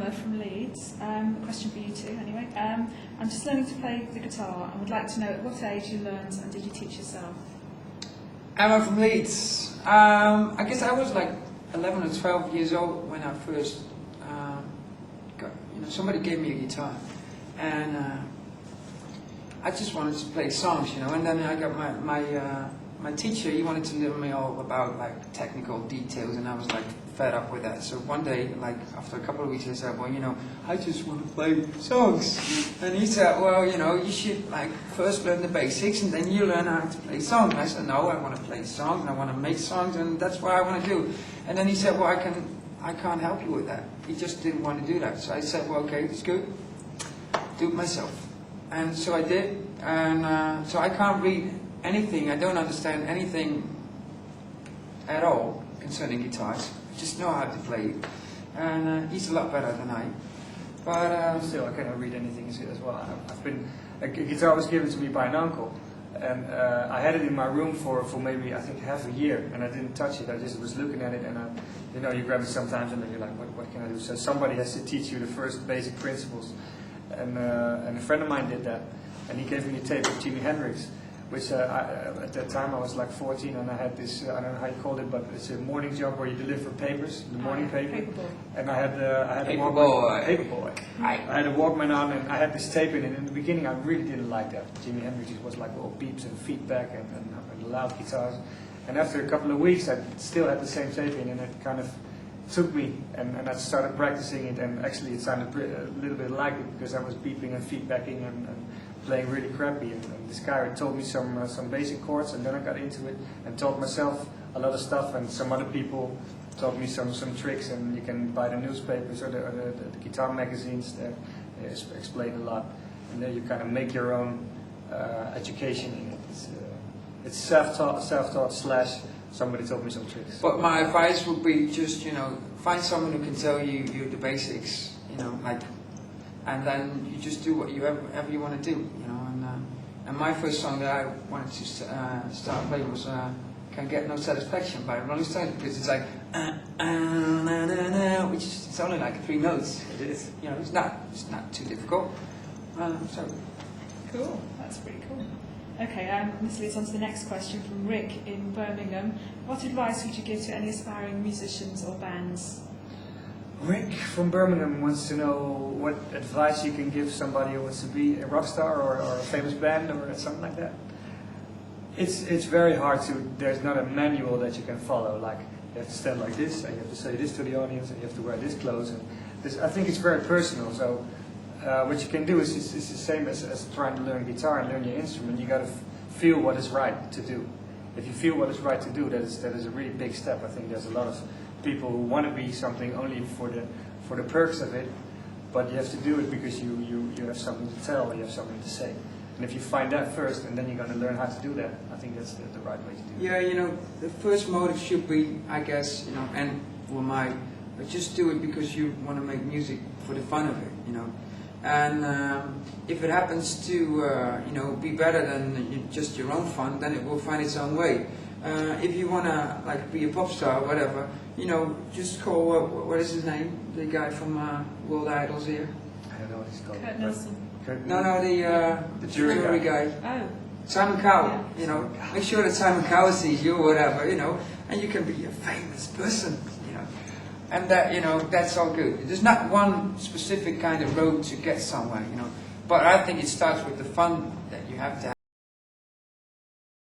Emma from Leeds. A question for you two, anyway. I'm just learning to play the guitar and would like to know at what age you learned and did you teach yourself? Emma from Leeds. I guess I was like 11 or 12 years old when I first got, somebody gave me a guitar, and I just wanted to play songs, and then I got my teacher. He wanted to learn me all about like technical details, and I was like fed up with that. So one day, like after a couple of weeks, I said, well, I just want to play songs. And he said, well, you should like first learn the basics, and then you learn how to play songs. And I said, no, I want to play songs, and I want to make songs, and that's what I want to do. And then he said, well, I can't help you with that. He just didn't want to do that. So I said, well, okay, it's good. Do it myself. And so I did. And so I can't read anything. I don't understand anything at all concerning guitars. I just know how to play it. And he's a lot better than I. But still, I cannot read anything as well. A guitar was given to me by an uncle, and I had it in my room for maybe I think half a year, and I didn't touch it. I just was looking at it, and you grab it sometimes, and then you're like, what can I do? So somebody has to teach you the first basic principles, and a friend of mine did that, and he gave me a tape of Jimi Hendrix, which at that time I was like 14, and I had this, I don't know how you call it, but it's a morning job where you deliver papers, the morning paper. And I had a Paperboy. I had a Walkman on, and I had this tape in it. In the beginning I really didn't like that. Jimi Hendrix was like all beeps and feedback and loud guitars. And after a couple of weeks I still had the same tape in, and it kind of took me, and I started practicing it, and actually it sounded a little bit like it, because I was beeping and feedbacking and playing really crappy, and this guy told me some basic chords, and then I got into it and taught myself a lot of stuff, and some other people taught me some tricks, and you can buy the newspapers or the guitar magazines that explain a lot, and then you kind of make your own education in it. It's self-taught / somebody told me some tricks. But my advice would be just, find someone who can tell you the basics, and then you just do whatever you want to do, And my first song that I wanted to start playing was "Can Get No Satisfaction" by Rolling Stones, because it's like which is it's only like 3 notes. It is. It's not too difficult. So cool. That's pretty cool. Okay, this leads on to the next question from Rick in Birmingham. What advice would you give to any aspiring musicians or bands? Rick from Birmingham wants to know what advice you can give somebody who wants to be a rock star or a famous band or something like that. It's very hard to, there's not a manual that you can follow, like you have to stand like this, and you have to say this to the audience, and you have to wear this clothes. And I think it's very personal, so what you can do is it's the same as trying to learn guitar and learn your instrument. You got to feel what is right to do. If you feel what is right to do, that is a really big step. I think there's a lot of people who want to be something only for the perks of it, but you have to do it because you have something to tell, you have something to say. And if you find that first, and then you're going to learn how to do that, I think that's the right way to do it. yeah, the first motive should be, I guess, but just do it because you want to make music for the fun of it, And if it happens to be better than just your own fun, then it will find its own way. If you want to be a pop star or whatever, just call, what is his name? The guy from World Idols here? I don't know what he's called. Kurt Nelson. No, the jury guy. Oh. Simon Cowell, Yeah. make sure that Simon Cowell sees you or whatever, and you can be a famous person, and that, that's all good. There's not one specific kind of road to get somewhere, but I think it starts with the fun that you have to have.